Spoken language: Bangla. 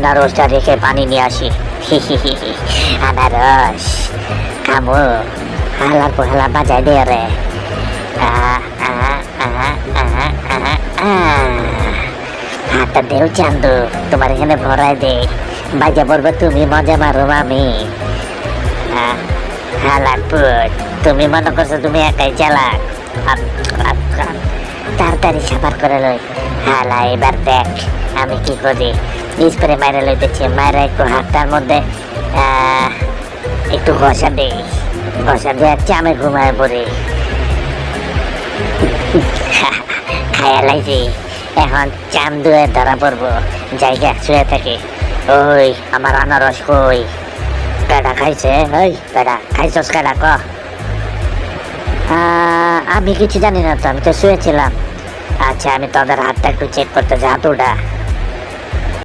আনারসটা রেখে পানি নিয়ে আসি। আনারস খামু, হালার পোহালা বাজাই দে রে। হাতটা দেও চান্দু, তোমার এখানে ভরাই দে, বাজা পড়বে তুমি, মজা মারো আমি। হালাকপুর, তুমি মনে করছো তুমি একাই চালাক? তাড়াতাড়ি সাবার করে লই। হালা এবার দেখ আমি কি করি। স্প্রে মাইরে লইতেছি, মাইরে একটু হাতটার মধ্যে একটু ঘষা দিই, ঘষা দিয়ে চামে ঘুমায় পড়ি। খায়া লাইছি, এখন চান্দুয়ে ধরা পড়বো, জায়গা শুয়ে থাকি। ওই আমার আনারস কই? পেড়া খাইছে? ওই পেড়া খাইছস কেডা ক? আমি কিছু জানি না তো, আমি তো শুয়েছিলাম। আচ্ছা আমি তোদের হাতটা একটু চেক করতে, হাত উঠা।